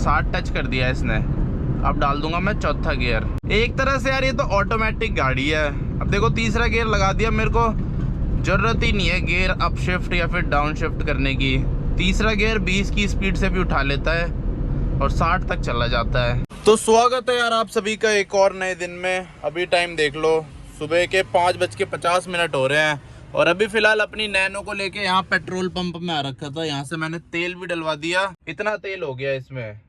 60 touch कर दिया इसने। अब डाल दूंगा मैं चौथा गियर। एक तरह से यार ये तो ऑटोमेटिक गाड़ी है। अब देखो तीसरा गियर लगा दिया, मेरे को जरूरत ही नहीं है गियर अप शिफ्ट या फिर डाउन शिफ्ट करने की। तीसरा गियर 20 की स्पीड से भी उठा लेता है और 60 तक चला जाता है। तो स्वागत है यार आप सभी का एक और नए दिन में। अभी टाइम देख लो, सुबह के 5:50 हो रहे हैं और अभी फिलहाल अपनी नैनो को लेके यहाँ पेट्रोल पंप में आ रखा था। यहाँ से मैंने तेल भी डलवा दिया, इतना तेल हो गया इसमें,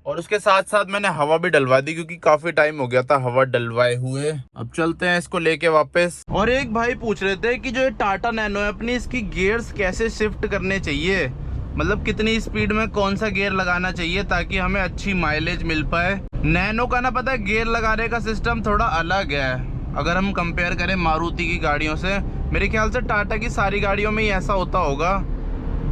और उसके साथ साथ मैंने हवा भी डलवा दी क्योंकि काफी टाइम हो गया था हवा डलवाए हुए। अब चलते हैं इसको लेके वापस। और एक भाई पूछ रहे थे कि जो ये टाटा नैनो है अपनी, इसकी गियर्स कैसे शिफ्ट करने चाहिए, मतलब कितनी स्पीड में कौन सा गियर लगाना चाहिए ताकि हमें अच्छी माइलेज मिल पाए। नैनो का ना पता है गियर लगाने का सिस्टम थोड़ा अलग है अगर हम कंपेयर करें मारुति की गाड़ियों से। मेरे ख्याल से टाटा की सारी गाड़ियों में ही ऐसा होता होगा,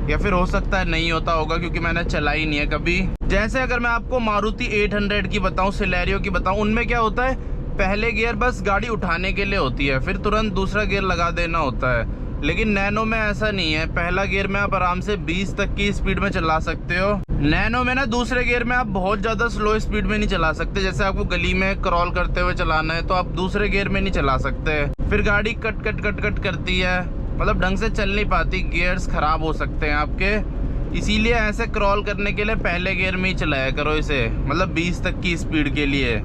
या फिर हो सकता है नहीं होता होगा क्योंकि मैंने चलाई नहीं है कभी। जैसे अगर मैं आपको मारुति 800 की बताऊं, सिलेरियो की बताऊं, उनमें क्या होता है, पहले गियर बस गाड़ी उठाने के लिए होती है, फिर तुरंत दूसरा गियर लगा देना होता है। लेकिन नैनो में ऐसा नहीं है, पहला गियर में आप आराम से 20 तक की स्पीड में चला सकते हो। नैनो में ना दूसरे गियर में आप बहुत ज़्यादा स्लो स्पीड में नहीं चला सकते। जैसे आपको गली में क्रॉल करते हुए चलाना है तो आप दूसरे गियर में नहीं चला सकते, फिर गाड़ी कट कट कट कट करती है, मतलब ढंग से चल नहीं पाती, गियर्स खराब हो सकते हैं आपके। इसीलिए ऐसे क्रॉल करने के लिए पहले गियर में ही चलाया करो इसे, मतलब 20 तक की स्पीड के लिए।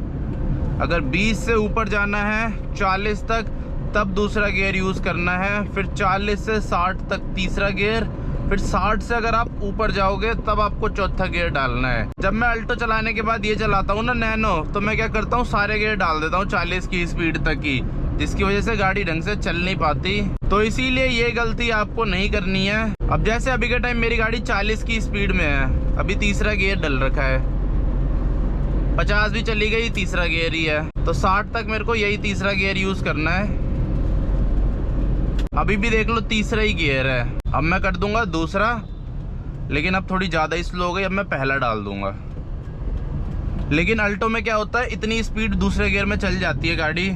अगर 20 से ऊपर जाना है 40 तक तब दूसरा गियर यूज़ करना है, फिर 40 से 60 तक तीसरा गियर, फिर 60 से अगर आप ऊपर जाओगे तब आपको चौथा गियर डालना है। जब मैं अल्टो चलाने के बाद ये चलाता हूँ ना नैनो, तो मैं क्या करता हूँ, सारे गियर डाल देता हूँ 40 की स्पीड तक की, जिसकी वजह से गाड़ी ढंग से चल नहीं पाती। तो इसीलिए ये गलती आपको नहीं करनी है। अब जैसे अभी के टाइम मेरी गाड़ी 40 की स्पीड में है, अभी तीसरा गियर डल रखा है, 50 भी चली गई, तीसरा गियर ही है, तो 60 तक मेरे को यही तीसरा गियर यूज करना है। अभी भी देख लो तीसरा ही गियर है। अब मैं कर दूंगा दूसरा, लेकिन अब थोड़ी ज़्यादा ही स्लो हो गई, अब मैं पहला डाल दूंगा। लेकिन अल्टो में क्या होता है, इतनी स्पीड दूसरे गियर में चल जाती है गाड़ी,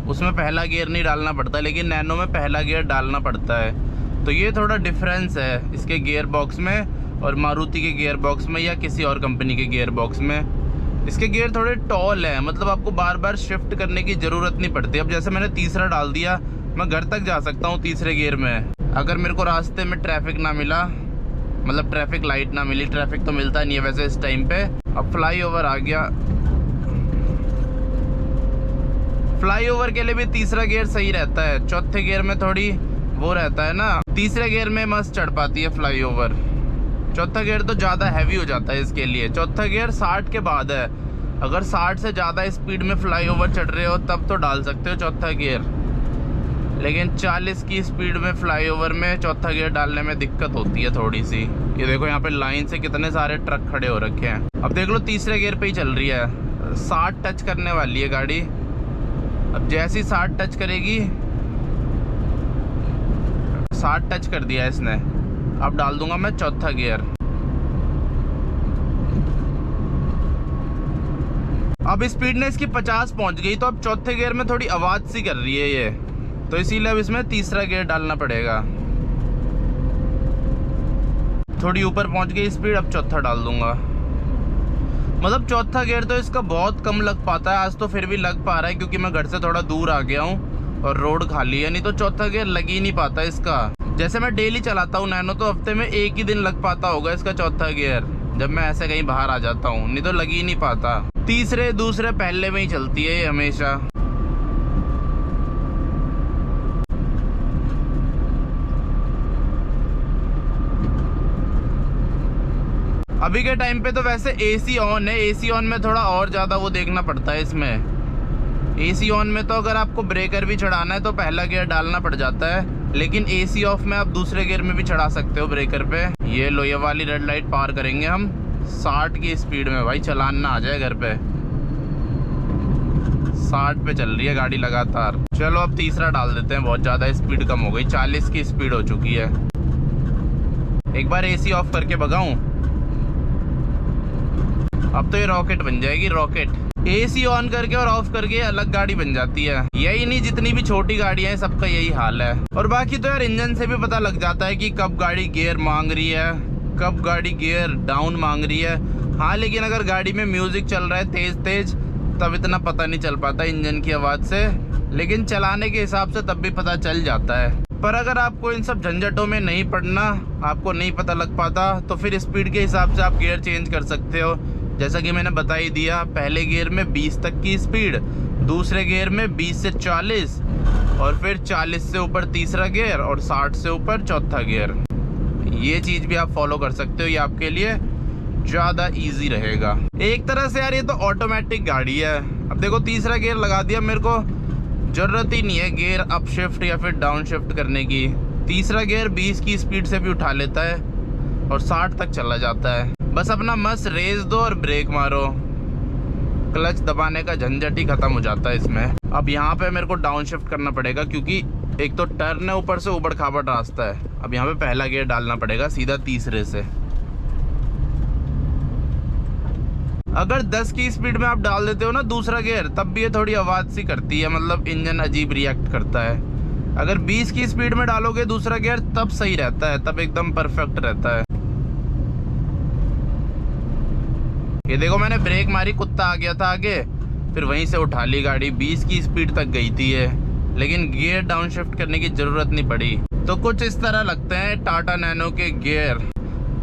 उसमें पहला गियर नहीं डालना पड़ता, लेकिन नैनो में पहला गियर डालना पड़ता है। तो ये थोड़ा डिफरेंस है इसके गियर बॉक्स में और मारुति के गियर बॉक्स में या किसी और कंपनी के गियर बॉक्स में। इसके गियर थोड़े टॉल है, मतलब आपको बार बार शिफ्ट करने की ज़रूरत नहीं पड़ती। अब जैसे मैंने तीसरा डाल दिया, मैं घर तक जा सकता हूँ तीसरे गियर में। अगर मेरे को रास्ते में ट्रैफिक ना मिला, मतलब ट्रैफिक लाइट ना मिली, ट्रैफिक तो मिलता नहीं है वैसे इस टाइम पे। अब फ्लाईओवर आ गया, फ्लाईओवर के लिए भी तीसरा गियर सही रहता है। चौथे गियर में थोड़ी वो रहता है ना, तीसरे गियर में मस्त चढ़ पाती है फ्लाईओवर। चौथा गियर तो ज़्यादा हैवी हो जाता है इसके लिए। चौथा गियर 60 के बाद है, अगर 60 से ज़्यादा स्पीड में फ्लाईओवर चढ़ रहे हो तब तो डाल सकते हो चौथा गियर, लेकिन 40 की स्पीड में फ्लाईओवर में चौथा गियर डालने में दिक्कत होती है थोड़ी सी। ये देखो यहाँ पे लाइन से कितने सारे ट्रक खड़े हो रखे हैं। अब देख लो तीसरे गियर पे ही चल रही है, 60 टच करने वाली है गाड़ी। अब जैसी 60 टच करेगी, 60 टच कर दिया इसने, अब डाल दूंगा मैं चौथा गियर। अब स्पीड ने इसकी 50 पहुंच गई, तो अब चौथे गियर में थोड़ी आवाज सी कर रही है ये, तो इसीलिए अब इसमें तीसरा गियर डालना पड़ेगा। थोड़ी ऊपर पहुंच गई स्पीड, अब चौथा डाल दूंगा। मतलब चौथा गियर तो इसका बहुत कम लग पाता है, आज तो फिर भी लग पा रहा है क्योंकि मैं घर से थोड़ा दूर आ गया हूँ और रोड खाली है, नहीं तो चौथा गियर लग ही नहीं पाता इसका। जैसे मैं डेली चलाता हूँ नैनो, तो हफ्ते में एक ही दिन लग पाता होगा इसका चौथा गियर, जब मैं ऐसे कहीं बाहर आ जाता हूँ, नहीं तो लग ही नहीं पाता। तीसरे दूसरे पहले में ही चलती है ये हमेशा। अभी के टाइम पे तो वैसे एसी ऑन है, एसी ऑन में थोड़ा और ज़्यादा वो देखना पड़ता है इसमें। एसी ऑन में तो अगर आपको ब्रेकर भी चढ़ाना है तो पहला गियर डालना पड़ जाता है, लेकिन एसी ऑफ में आप दूसरे गियर में भी चढ़ा सकते हो ब्रेकर पे। ये लो, ये वाली रेड लाइट पार करेंगे हम 60 की स्पीड में, भाई चलान ना आ जाए घर पे। 60 पे चल रही है गाड़ी लगातार। चलो अब तीसरा डाल देते हैं, बहुत ज़्यादा स्पीड कम हो गई, 40 की स्पीड हो चुकी है। एक बार एसी ऑफ करके भगाऊं, अब तो ये रॉकेट बन जाएगी, रॉकेट। एसी ऑन करके और ऑफ करके अलग गाड़ी बन जाती है। यही नहीं, जितनी भी छोटी गाड़ियां हैं सबका यही हाल है। और बाकी तो यार इंजन से भी पता लग जाता है कि कब गाड़ी गियर मांग रही है, कब गाड़ी गियर डाउन मांग रही है। हाँ, लेकिन अगर गाड़ी में म्यूजिक चल रहा है तेज तेज तब इतना पता नहीं चल पाता इंजन की आवाज़ से, लेकिन चलाने के हिसाब से तब भी पता चल जाता है। पर अगर आपको इन सब झंझटों में नहीं पड़ना, आपको नहीं पता लग पाता, तो फिर स्पीड के हिसाब से आप गियर चेंज कर सकते हो। जैसा कि मैंने बता ही दिया, पहले गियर में 20 तक की स्पीड, दूसरे गियर में 20 से 40, और फिर 40 से ऊपर तीसरा गियर और 60 से ऊपर चौथा गियर। ये चीज़ भी आप फॉलो कर सकते हो, ये आपके लिए ज़्यादा इजी रहेगा। एक तरह से यार ये तो ऑटोमेटिक गाड़ी है। अब देखो तीसरा गियर लगा दिया, मेरे को ज़रूरत ही नहीं है गियर अप शिफ्ट या फिर डाउन शिफ्ट करने की। तीसरा गियर 20 की स्पीड से भी उठा लेता है और 60 तक चला जाता है। बस अपना मस्त रेस दो और ब्रेक मारो, क्लच दबाने का झंझट ही खत्म हो जाता है इसमें। अब यहाँ पे मेरे को डाउन शिफ्ट करना पड़ेगा क्योंकि एक तो टर्न है, ऊपर से उबड़ खाबड़ रास्ता है। अब यहाँ पे पहला गियर डालना पड़ेगा सीधा तीसरे से। अगर 10 की स्पीड में आप डाल देते हो ना दूसरा गियर, तब भी ये थोड़ी आवाज़ सी करती है, मतलब इंजन अजीब रिएक्ट करता है। अगर 20 की स्पीड में डालोगे दूसरा गियर तब सही रहता है, तब एकदम परफेक्ट रहता है। ये देखो मैंने ब्रेक मारी, कुत्ता आ गया था आगे, फिर वहीं से उठा ली गाड़ी। 20 की स्पीड तक गई थी ये, लेकिन गियर डाउन शिफ्ट करने की ज़रूरत नहीं पड़ी। तो कुछ इस तरह लगते हैं टाटा नैनो के गियर।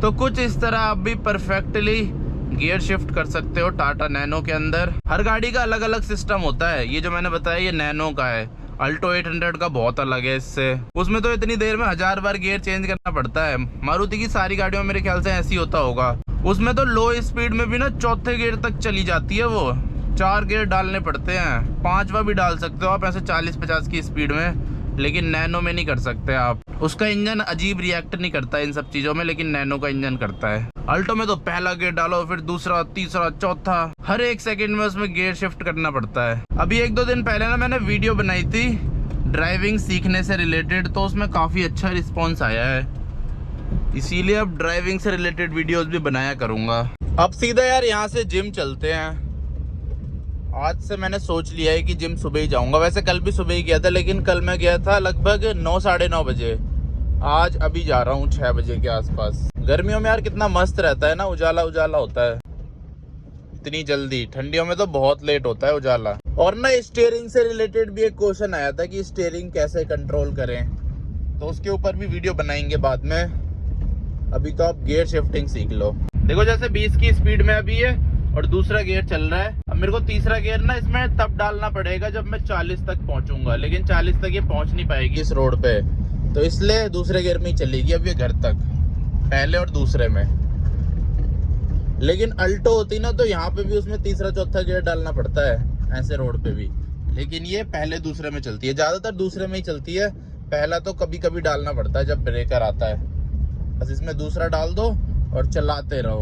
तो कुछ इस तरह आप भी परफेक्टली गियर शिफ्ट कर सकते हो टाटा नैनो के अंदर। हर गाड़ी का अलग अलग सिस्टम होता है। ये जो मैंने बताया ये नैनो का है, अल्टो 800 का बहुत अलग है इससे। उसमें तो इतनी देर में 1000 बार गियर चेंज करना पड़ता है। मारुति की सारी गाड़ियों में मेरे ख्याल से ऐसी होता होगा। उसमें तो लो स्पीड में भी ना चौथे गियर तक चली जाती है वो। 4 गियर डालने पड़ते हैं, 5वां भी डाल सकते हो आप ऐसे 40-50 की स्पीड में, लेकिन नैनो में नहीं कर सकते आप। उसका इंजन अजीब रिएक्ट नहीं करता इन सब चीज़ों में, लेकिन नैनो का इंजन करता है। अल्टो में तो पहला गियर डालो, फिर दूसरा, तीसरा, चौथा, हर एक सेकंड में उसमें गियर शिफ्ट करना पड़ता है। अभी 1-2 दिन पहले ना मैंने वीडियो बनाई थी ड्राइविंग सीखने से रिलेटेड, तो उसमें काफ़ी अच्छा रिस्पॉन्स आया है, इसीलिए अब ड्राइविंग से रिलेटेड वीडियोस भी बनाया करूँगा। अब सीधा यार यहाँ से जिम चलते हैं। आज से मैंने सोच लिया है कि जिम सुबह ही जाऊंगा। वैसे कल भी सुबह ही गया था, लेकिन कल मैं गया था लगभग 9-9:30 बजे। आज अभी जा रहा हूँ 6 बजे के आसपास। गर्मियों में यार कितना मस्त रहता है ना, उजाला उजाला होता है इतनी जल्दी। ठंडियों में तो बहुत लेट होता है उजाला। और ना स्टीयरिंग से रिलेटेड भी एक क्वेश्चन आया था कि स्टीयरिंग कैसे कंट्रोल करें, तो उसके ऊपर भी वीडियो बनाएंगे बाद में। अभी तो आप गियर शिफ्टिंग सीख लो। देखो जैसे 20 की स्पीड में अभी है और दूसरा गियर चल रहा है। अब मेरे को तीसरा गियर ना इसमें तब डालना पड़ेगा जब मैं 40 तक पहुंचूंगा, लेकिन 40 तक ये पहुंच नहीं पाएगी इस रोड पे, तो इसलिए दूसरे गियर में ही चलेगी अब ये घर तक, पहले और दूसरे में। लेकिन अल्टो होती ना तो यहाँ पे भी उसमें तीसरा चौथा गियर डालना पड़ता है ऐसे रोड पे भी, लेकिन ये पहले दूसरे में चलती है, ज्यादातर दूसरे में ही चलती है। पहला तो कभी कभी डालना पड़ता है जब ब्रेकर आता है। बस इसमें दूसरा डाल दो और चलाते रहो,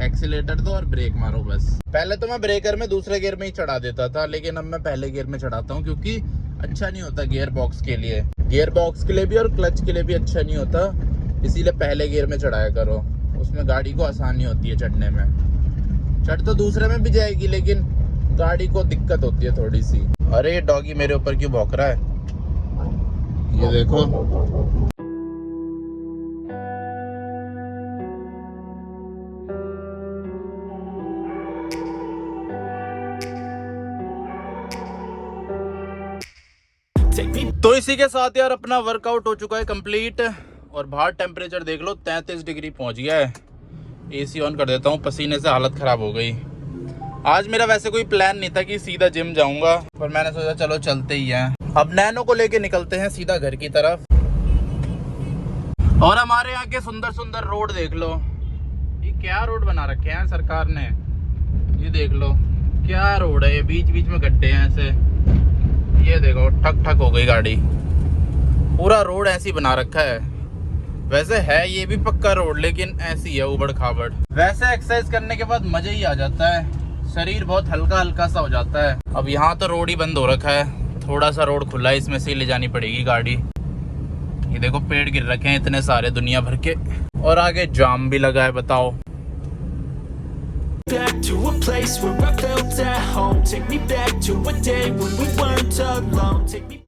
एक्सीलेटर दो और ब्रेक मारो बस। पहले तो मैं ब्रेकर में दूसरे गियर में ही चढ़ा देता था, लेकिन अब मैं पहले गियर में चढ़ाता हूँ, क्योंकि अच्छा नहीं होता गियर बॉक्स के लिए। गियर बॉक्स के लिए भी और क्लच के लिए भी अच्छा नहीं होता, इसीलिए पहले गियर में चढ़ाया करो, उसमें गाड़ी को आसानी होती है चढ़ने में। चढ़ तो दूसरे में भी जाएगी, लेकिन गाड़ी को दिक्कत होती है थोड़ी सी। अरे ये डॉगी मेरे ऊपर क्यों भौंक रहा है, ये देखो। तो इसी के साथ यार अपना वर्कआउट हो चुका है कंप्लीट, और बाहर टेम्परेचर देख लो 33 डिग्री पहुंच गया है। एसी ऑन कर देता हूँ, पसीने से हालत ख़राब हो गई। आज मेरा वैसे कोई प्लान नहीं था कि सीधा जिम जाऊंगा, पर मैंने सोचा चलो चलते ही हैं। अब नैनो को लेके निकलते हैं सीधा घर की तरफ। और हमारे यहाँ के सुंदर सुंदर रोड देख लो, ये क्या रोड बना रखे हैं सरकार ने, ये देख लो क्या रोड है, ये बीच बीच में गड्ढे हैं ऐसे। ये देखो ठक ठक हो गई गाड़ी, पूरा रोड ऐसी बना रखा है। वैसे है ये भी पक्का रोड, लेकिन ऐसी है उबड़ खाबड़। वैसे एक्सरसाइज करने के बाद मजा ही आ जाता है, शरीर बहुत हल्का हल्का सा हो जाता है। अब यहाँ तो रोड ही बंद हो रखा है, थोड़ा सा रोड खुला है, इसमें से ले जानी पड़ेगी गाड़ी। ये देखो पेड़ गिर रखे हैं इतने सारे दुनिया भर के, और आगे जाम भी लगा है, बताओ। Back to a place where I felt at home. Take me back to a day when we weren't alone. Take me